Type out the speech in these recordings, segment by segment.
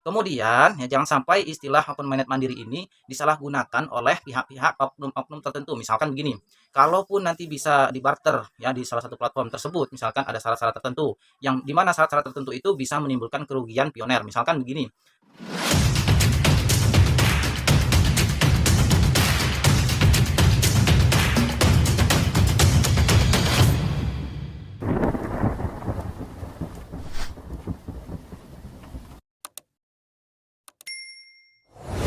Kemudian, ya jangan sampai istilah open minded mandiri ini disalahgunakan oleh pihak-pihak oknum-oknum tertentu. Misalkan begini, kalaupun nanti bisa dibarter ya di salah satu platform tersebut, misalkan ada syarat-syarat tertentu, yang di mana syarat-syarat tertentu itu bisa menimbulkan kerugian pioner. Misalkan begini,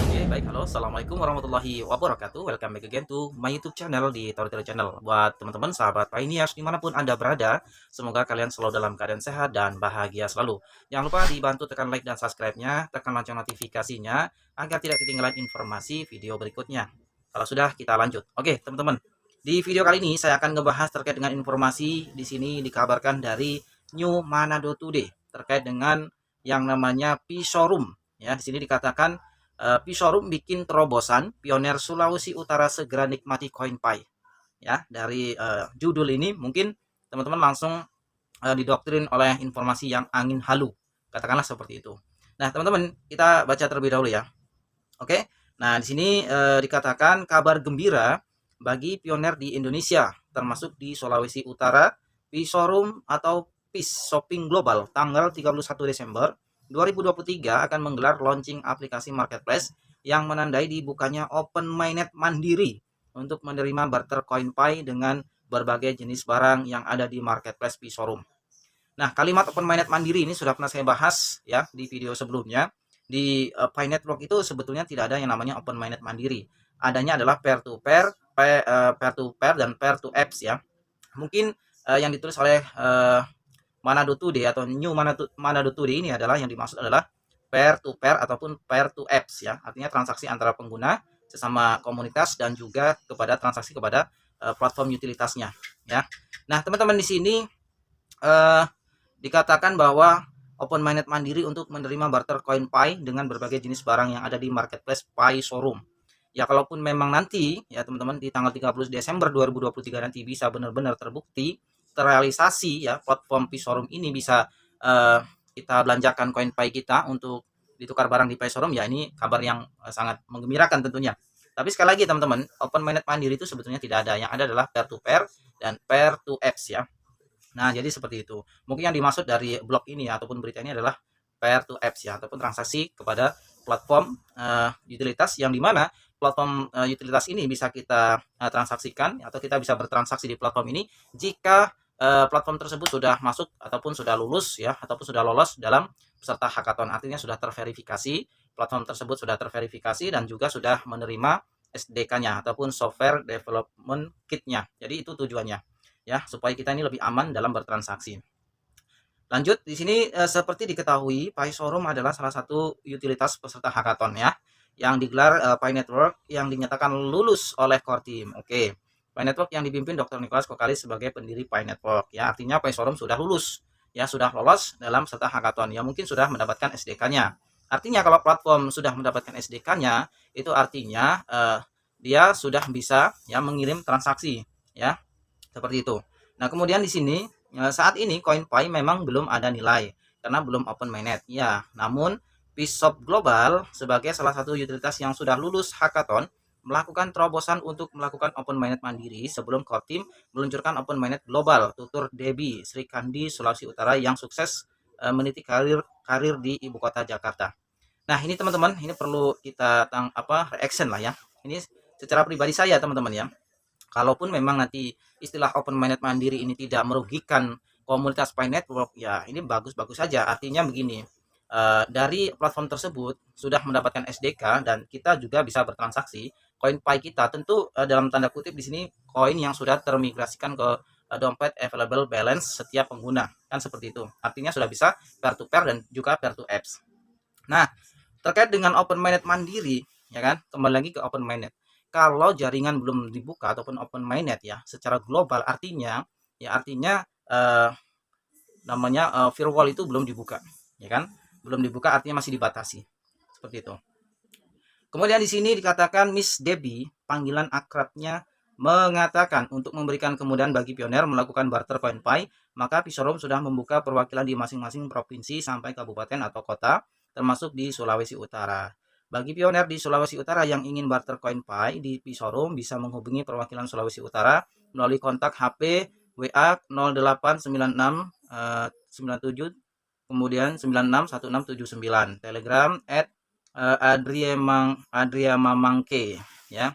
oke, baik, halo, assalamualaikum warahmatullahi wabarakatuh. Welcome back again to my YouTube channel di Storytel Channel. Buat teman-teman, sahabat pioneers dimanapun Anda berada, semoga kalian selalu dalam keadaan sehat dan bahagia selalu. Jangan lupa dibantu tekan like dan subscribe-nya, tekan lonceng notifikasinya agar tidak ketinggalan informasi video berikutnya. Kalau sudah, kita lanjut. Oke, teman-teman, di video kali ini saya akan ngebahas terkait dengan informasi di sini dikabarkan dari New Manado Today terkait dengan yang namanya P-Showroom. Ya, di sini dikatakan P-Showroom bikin terobosan, pioner Sulawesi Utara segera nikmati CoinPay. Ya, dari judul ini mungkin teman-teman langsung didoktrin oleh informasi yang angin halu. Katakanlah seperti itu. Nah, teman-teman, kita baca terlebih dahulu ya. Oke. Nah, di sini dikatakan kabar gembira bagi pioner di Indonesia, termasuk di Sulawesi Utara, P-Showroom atau Peace Shopping Global tanggal 31 Desember 2023 akan menggelar launching aplikasi marketplace yang menandai dibukanya open mainnet mandiri untuk menerima barter CoinPay dengan berbagai jenis barang yang ada di marketplace P-Showroom. Nah, kalimat open mainnet mandiri ini sudah pernah saya bahas ya di video sebelumnya. Di Pi Network itu sebetulnya tidak ada yang namanya open mainnet mandiri. Adanya adalah peer to peer, peer to peer dan peer to apps ya. Mungkin yang ditulis oleh Manado Today atau New Manado Today ini adalah yang dimaksud adalah peer to peer ataupun peer to apps ya. Artinya transaksi antara pengguna sesama komunitas dan juga kepada transaksi kepada platform utilitasnya ya. Nah, teman-teman di sini dikatakan bahwa open minded mandiri untuk menerima barter CoinPay dengan berbagai jenis barang yang ada di marketplace Pi Showroom. Ya, kalaupun memang nanti ya teman-teman di tanggal 30 Desember 2023 nanti bisa benar-benar terbukti terrealisasi ya platform Pi Showroom ini bisa kita belanjakan CoinPay kita untuk ditukar barang di Pi Showroom, ya ini kabar yang sangat menggembirakan tentunya. Tapi sekali lagi teman-teman, open minded mandiri itu sebetulnya tidak ada. Yang ada adalah peer to peer dan peer to apps ya. Nah, jadi seperti itu. Mungkin yang dimaksud dari blog ini ya, ataupun berita ini adalah peer to apps ya, ataupun transaksi kepada platform utilitas yang dimana platform utilitas ini bisa kita transaksikan atau kita bisa bertransaksi di platform ini jika platform tersebut sudah masuk ataupun sudah lulus ya, ataupun sudah lolos dalam peserta hackathon. Artinya sudah terverifikasi, platform tersebut sudah terverifikasi dan juga sudah menerima SDK-nya ataupun software development kit-nya. Jadi itu tujuannya ya, supaya kita ini lebih aman dalam bertransaksi. Lanjut, di sini seperti diketahui, Pi Showroom adalah salah satu utilitas peserta hackathon ya, yang digelar Pi Network yang dinyatakan lulus oleh core team. Oke, Pi Network yang dipimpin Dr. Nicholas Kokalis sebagai pendiri Pi Network ya, artinya Pi Showroom sudah lulus ya, sudah lolos dalam peserta hackathon ya, mungkin sudah mendapatkan SDK-nya. Artinya kalau platform sudah mendapatkan SDK-nya, itu artinya dia sudah bisa ya mengirim transaksi ya, seperti itu. Nah, kemudian di sini saat ini CoinPay memang belum ada nilai karena belum open mainnet. Ya, namun Peace Global sebagai salah satu utilitas yang sudah lulus hackathon melakukan terobosan untuk melakukan open mainnet mandiri sebelum core team meluncurkan open mainnet global, tutur Debbie Sri Kandi Sulawesi Utara yang sukses meniti karir di ibu kota Jakarta. Nah, ini teman-teman, ini perlu kita reaction lah ya. Ini secara pribadi saya teman-teman ya. Kalaupun memang nanti istilah open minded mandiri ini tidak merugikan komunitas Pi Network, ya ini bagus-bagus saja. Artinya begini, dari platform tersebut sudah mendapatkan SDK dan kita juga bisa bertransaksi. Koin Pi kita tentu dalam tanda kutip di sini koin yang sudah termigrasikan ke dompet available balance setiap pengguna, kan seperti itu. Artinya sudah bisa peer to peer dan juga peer to apps. Nah, terkait dengan open minded mandiri, ya kan, kembali lagi ke open minded. Kalau jaringan belum dibuka ataupun open mainnet ya secara global, artinya namanya firewall itu belum dibuka ya kan, belum dibuka artinya masih dibatasi seperti itu. Kemudian di sini dikatakan Miss Debbie, panggilan akrabnya, mengatakan untuk memberikan kemudahan bagi pioner melakukan barter CoinPay, maka P-Showroom sudah membuka perwakilan di masing-masing provinsi sampai kabupaten atau kota termasuk di Sulawesi Utara. Bagi pioner di Sulawesi Utara yang ingin barter koin Pi di P-Showroom bisa menghubungi perwakilan Sulawesi Utara melalui kontak HP WA 0896 97 kemudian 961679, Telegram @adriamamangke ya.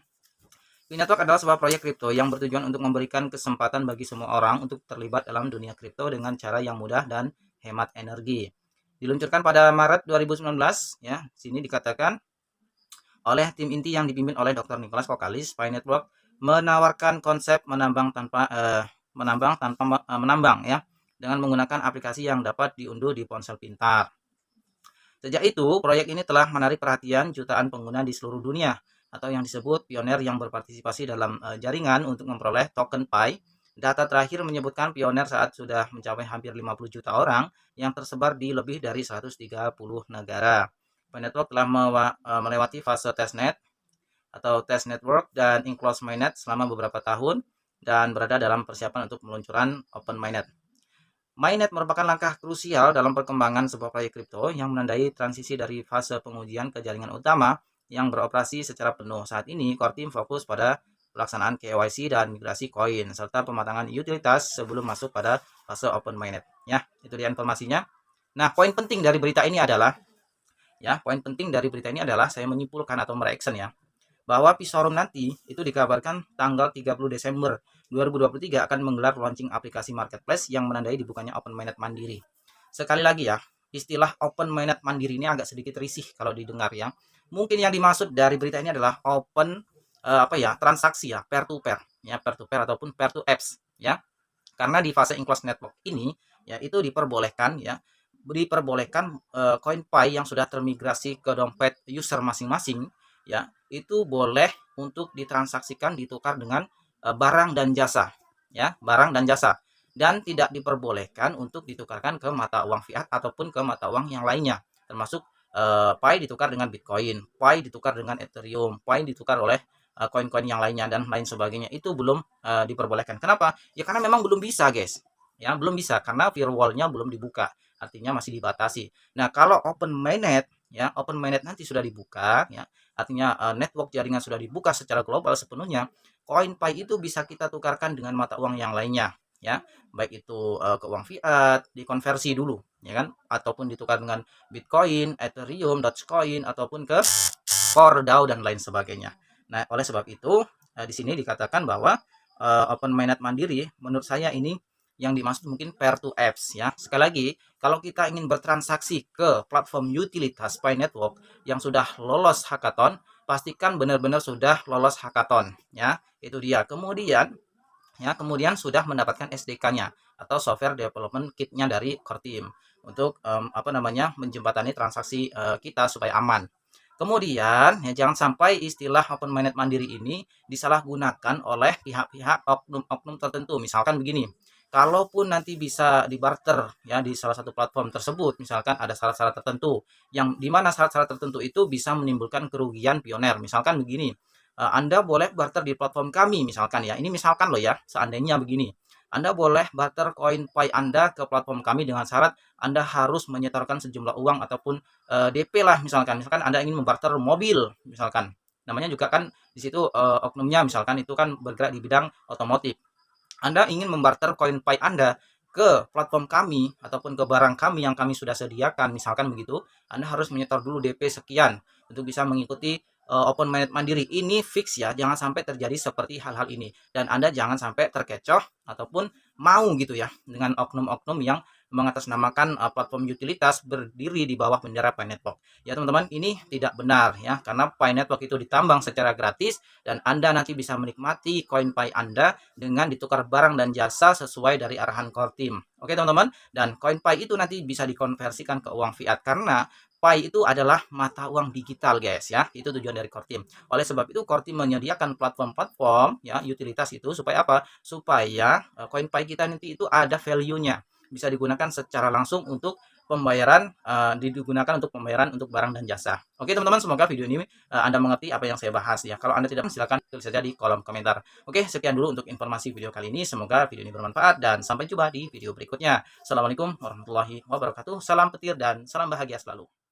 P-Network adalah sebuah proyek kripto yang bertujuan untuk memberikan kesempatan bagi semua orang untuk terlibat dalam dunia kripto dengan cara yang mudah dan hemat energi. Diluncurkan pada Maret 2019 ya. Sini dikatakan oleh tim inti yang dipimpin oleh Dr. Nicholas Kokalis, P-Network menawarkan konsep menambang tanpa menambang ya, dengan menggunakan aplikasi yang dapat diunduh di ponsel pintar. Sejak itu, proyek ini telah menarik perhatian jutaan pengguna di seluruh dunia atau yang disebut pioner yang berpartisipasi dalam jaringan untuk memperoleh token Pi. Data terakhir menyebutkan pioner saat sudah mencapai hampir 50 juta orang yang tersebar di lebih dari 130 negara. P-Network telah melewati fase testnet atau test network dan enclosed mainnet selama beberapa tahun dan berada dalam persiapan untuk peluncuran open mainnet. Mainnet merupakan langkah krusial dalam perkembangan sebuah proyek kripto yang menandai transisi dari fase pengujian ke jaringan utama yang beroperasi secara penuh. Saat ini, core team fokus pada pelaksanaan KYC dan migrasi koin serta pematangan utilitas sebelum masuk pada fase open mainnet. Ya, itu dia informasinya. Nah, poin penting dari berita ini adalah saya menyimpulkan atau mereaction ya, bahwa P-Showroom nanti itu dikabarkan tanggal 30 Desember 2023 akan menggelar launching aplikasi marketplace yang menandai dibukanya open mainnet mandiri. Sekali lagi ya, istilah open mainnet mandiri ini agak sedikit risih kalau didengar ya. Mungkin yang dimaksud dari berita ini adalah open transaksi ya, peer to peer ataupun peer to apps ya. Karena di fase enclosed network ini ya itu diperbolehkan koin Pi yang sudah termigrasi ke dompet user masing-masing ya, itu boleh untuk ditransaksikan, ditukar dengan barang dan jasa ya, dan tidak diperbolehkan untuk ditukarkan ke mata uang fiat ataupun ke mata uang yang lainnya, termasuk Pi ditukar dengan Bitcoin, Pi ditukar dengan Ethereum, Pi ditukar oleh koin-koin yang lainnya dan lain sebagainya, itu belum diperbolehkan. Kenapa? Ya karena memang belum bisa guys ya, belum bisa karena firewall-nya belum dibuka, artinya masih dibatasi. Nah, kalau open mainnet nanti sudah dibuka ya, artinya network jaringan sudah dibuka secara global sepenuhnya, koin Pi itu bisa kita tukarkan dengan mata uang yang lainnya ya, baik itu ke uang fiat, dikonversi dulu ya kan, ataupun ditukar dengan Bitcoin, Ethereum, Dogecoin ataupun ke Core DAO dan lain sebagainya. Nah, oleh sebab itu di sini dikatakan bahwa open mainnet mandiri menurut saya ini yang dimaksud mungkin peer to apps ya. Sekali lagi, kalau kita ingin bertransaksi ke platform utilitas P-Network yang sudah lolos hackathon, pastikan benar-benar sudah lolos hackathon ya. Itu dia. Kemudian sudah mendapatkan SDK-nya atau software development kit-nya dari core team untuk menjembatani transaksi kita supaya aman. Kemudian ya, jangan sampai istilah open mainnet mandiri ini disalahgunakan oleh pihak-pihak oknum tertentu. Misalkan begini, kalaupun nanti bisa dibarter ya di salah satu platform tersebut, misalkan ada syarat-syarat tertentu yang dimana syarat-syarat tertentu itu bisa menimbulkan kerugian pioner. Misalkan begini, Anda boleh barter di platform kami misalkan ya, ini misalkan loh ya, seandainya begini, Anda boleh barter koin Pi Anda ke platform kami dengan syarat Anda harus menyetorkan sejumlah uang ataupun DP lah, misalkan Anda ingin membarter mobil misalkan, namanya juga kan di situ oknumnya misalkan itu kan bergerak di bidang otomotif. Anda ingin membarter koin Pi Anda ke platform kami ataupun ke barang kami yang kami sudah sediakan, misalkan begitu, Anda harus menyetor dulu DP sekian untuk bisa mengikuti open mainnet mandiri. Ini fix ya, jangan sampai terjadi seperti hal-hal ini dan Anda jangan sampai terkecoh ataupun mau gitu ya dengan oknum-oknum yang mengatasnamakan platform utilitas berdiri di bawah bendera P-Network. Ya teman-teman, ini tidak benar ya, karena P-Network itu ditambang secara gratis dan Anda nanti bisa menikmati koin Pi Anda dengan ditukar barang dan jasa sesuai dari arahan core team. Oke teman-teman, dan koin Pi itu nanti bisa dikonversikan ke uang fiat karena Pi itu adalah mata uang digital guys ya, itu tujuan dari core team. Oleh sebab itu core team menyediakan platform-platform ya utilitas itu supaya apa? Supaya koin Pi kita nanti itu ada value-nya, bisa digunakan secara langsung untuk pembayaran, digunakan untuk pembayaran untuk barang dan jasa. Oke teman-teman, semoga video ini Anda mengerti apa yang saya bahas ya. Kalau Anda tidak, silakan tulis saja di kolom komentar. Oke, sekian dulu untuk informasi video kali ini. Semoga video ini bermanfaat dan sampai jumpa di video berikutnya. Assalamualaikum warahmatullahi wabarakatuh. Salam petir dan salam bahagia selalu.